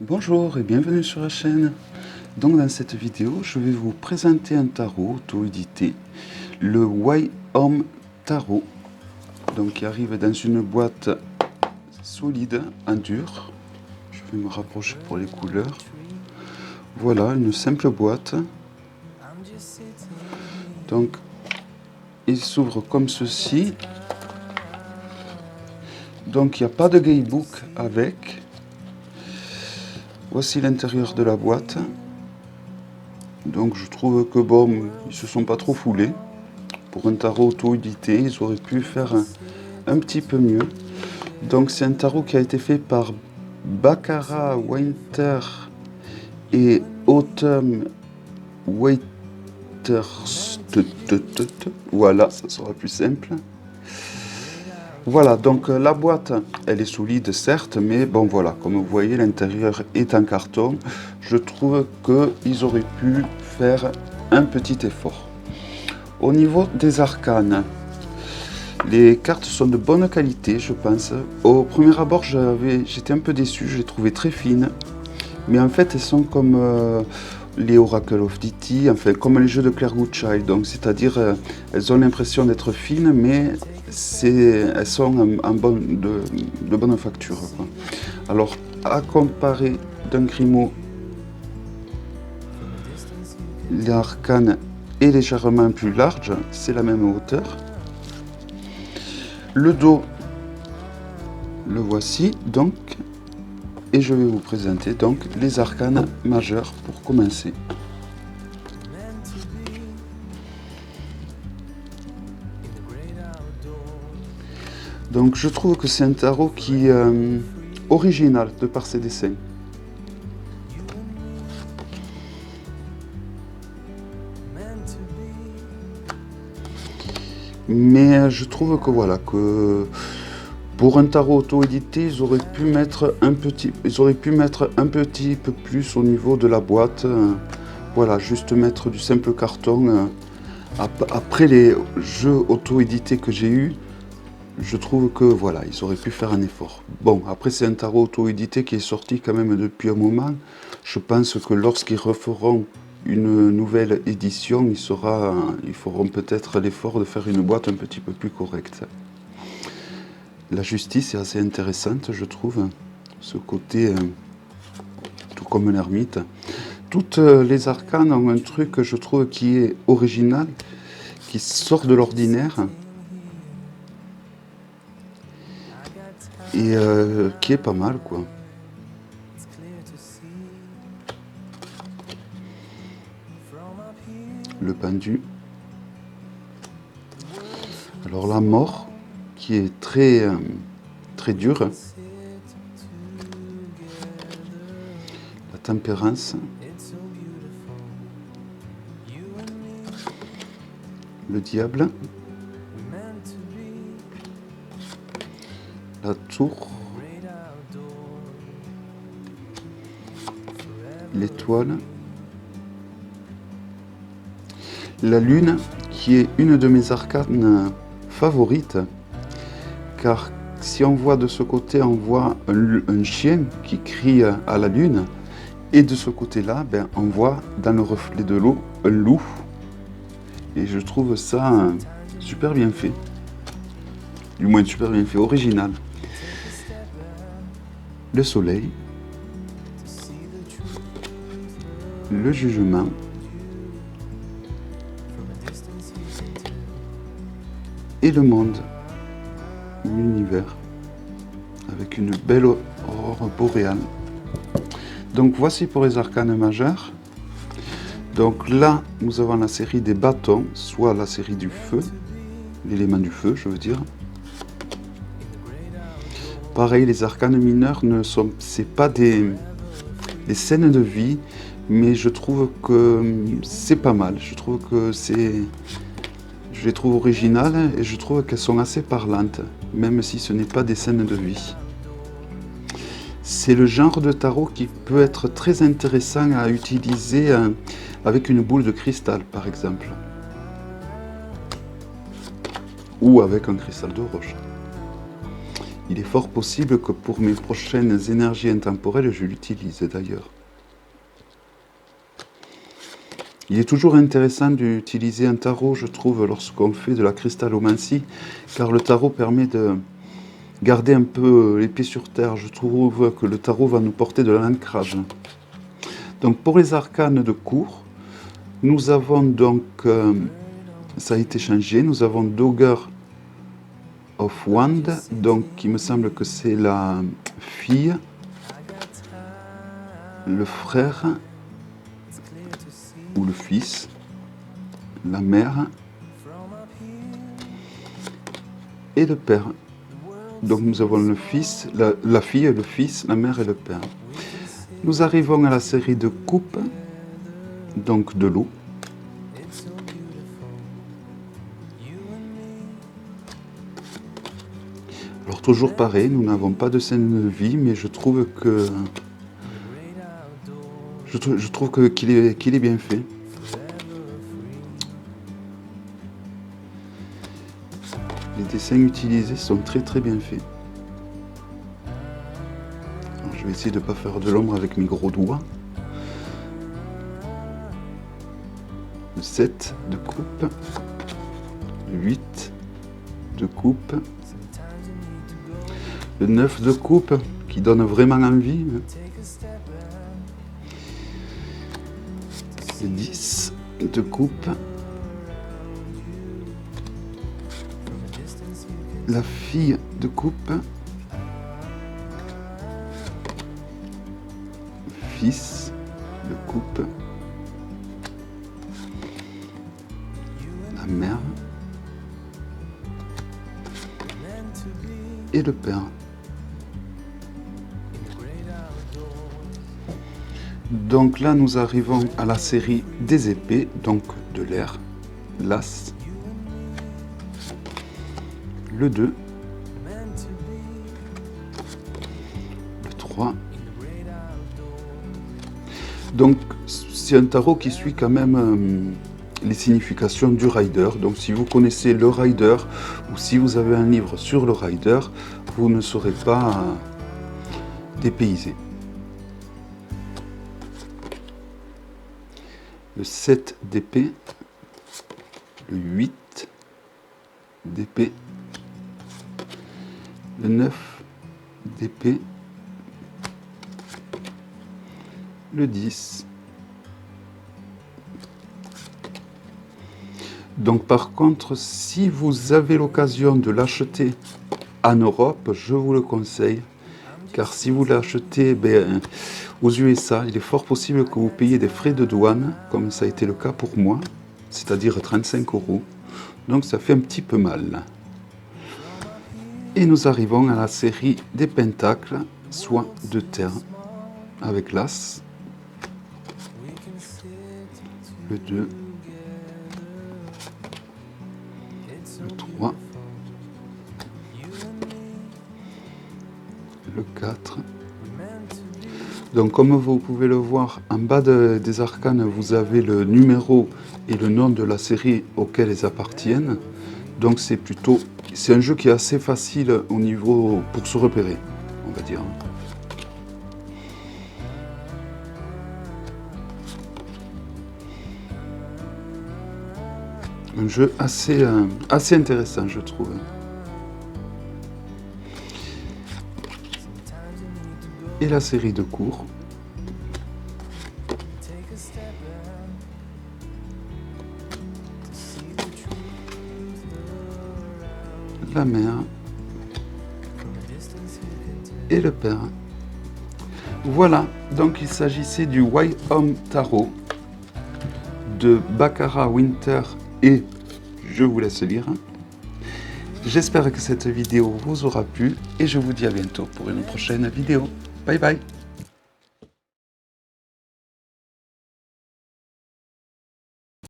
Bonjour et bienvenue sur la chaîne. Donc dans cette vidéo, je vais vous présenter un tarot auto-édité, le Whyome Tarot, donc qui arrive dans une boîte solide en dur. Je vais me rapprocher pour les couleurs. Voilà, une simple boîte. Donc il s'ouvre comme ceci. Donc il n'y a pas de guidebook avec. Voici l'intérieur de la boîte. Donc je trouve que bon, ils se sont pas trop foulés. Pour un tarot auto-édité, ils auraient pu faire un petit peu mieux. Donc c'est un tarot qui a été fait par Baccarat Winter et Autumn Waiters. Voilà, ça sera plus simple. Voilà, donc la boîte, elle est solide certes, mais bon voilà, comme vous voyez, l'intérieur est en carton. Je trouve qu'ils auraient pu faire un petit effort. Au niveau des arcanes, les cartes sont de bonne qualité, je pense. Au premier abord, j'étais un peu déçu, je les trouvais très fines. Mais en fait, elles sont comme les Oracle of Deity, enfin comme les jeux de Claire Goodchild. Donc, c'est-à-dire, elles ont l'impression d'être fines, mais elles sont de bonne facture, quoi. Alors, à comparer d'un Grimaud, l'arcane est légèrement plus large, c'est la même hauteur. Le dos, le voici donc, et je vais vous présenter donc les arcanes majeures pour commencer. Donc je trouve que c'est un tarot qui est original de par ses dessins. Mais je trouve que voilà, que pour un tarot auto-édité, ils auraient pu mettre un petit peu plus au niveau de la boîte. Voilà, juste mettre du simple carton. Après les jeux auto-édités que j'ai eus, je trouve que voilà, ils auraient pu faire un effort. Bon, après c'est un tarot auto-édité qui est sorti quand même depuis un moment. Je pense que lorsqu'ils referont une nouvelle édition, ils feront peut-être l'effort de faire une boîte un petit peu plus correcte. La justice est assez intéressante, je trouve. Ce côté, tout comme l'ermite. Toutes les arcanes ont un truc que je trouve qui est original, qui sort de l'ordinaire. Et qui est pas mal, quoi. Le pendu. Alors la mort, qui est très dure. La tempérance. Le diable. La tour. L'étoile. La lune, qui est une de mes arcanes favorites, car si on voit de ce côté, on voit un chien qui crie à la lune, et de ce côté-là, ben, on voit dans le reflet de l'eau un loup, et je trouve ça super bien fait, du moins super bien fait, original. Le soleil, le jugement, et le monde, l'univers, avec une belle aurore boréale. Donc voici pour les arcanes majeures. Donc là, nous avons la série des bâtons, soit la série du feu, l'élément du feu, je veux dire. Pareil, les arcanes mineurs c'est pas des scènes de vie, mais je trouve que c'est pas mal. Je trouve que je les trouve originales et je trouve qu'elles sont assez parlantes, même si ce n'est pas des scènes de vie. C'est le genre de tarot qui peut être très intéressant à utiliser avec une boule de cristal, par exemple. Ou avec un cristal de roche. Il est fort possible que pour mes prochaines énergies intemporelles, je l'utilise d'ailleurs. Il est toujours intéressant d'utiliser un tarot, je trouve, lorsqu'on fait de la cristallomancie, car le tarot permet de garder un peu les pieds sur terre. Je trouve que le tarot va nous porter de l'ancrage. Donc pour les arcanes de cours, nous avons donc, ça a été changé, nous avons Dogger of Wand, donc il me semble que c'est la fille, le frère ou le fils, la mère et le père. Donc nous avons le fils, la fille, le fils, la mère et le père. Nous arrivons à la série de coupes, donc de l'eau. Alors toujours pareil, nous n'avons pas de scène de vie, mais je trouve que qu'il est bien fait. Les dessins utilisés sont très bien faits. Alors, je vais essayer de ne pas faire de l'ombre avec mes gros doigts. Le 7 de coupe, le 8 de coupe, le 9 de coupe qui donne vraiment envie. Le 10 de coupe, la fille de coupe, fils de coupe, la mère et le père. Donc là, nous arrivons à la série des épées, donc de l'air, l'as, le 2, le 3. Donc c'est un tarot qui suit quand même les significations du rider. Donc si vous connaissez le rider ou si vous avez un livre sur le rider, vous ne serez pas dépaysé. Le 7 d'épée, le 8 d'épée, le 9 d'épée, le 10. Donc par contre, si vous avez l'occasion de l'acheter en Europe, je vous le conseille, car si vous l'achetez aux USA, il est fort possible que vous payiez des frais de douane, comme ça a été le cas pour moi, c'est-à-dire 35 €. Donc ça fait un petit peu mal. Et nous arrivons à la série des pentacles, soit de terre, avec l'as, le 2, le 3, le 4. Donc comme vous pouvez le voir, en bas des arcanes, vous avez le numéro et le nom de la série auquel elles appartiennent. Donc c'est un jeu qui est assez facile au niveau pour se repérer, on va dire. Un jeu assez intéressant, je trouve. Et la série de cours. La mère et le père. Voilà, donc il s'agissait du Wyham Tarot de Baccarat Winter et je vous laisse lire. J'espère que cette vidéo vous aura plu et je vous dis à bientôt pour une prochaine vidéo. Bye bye.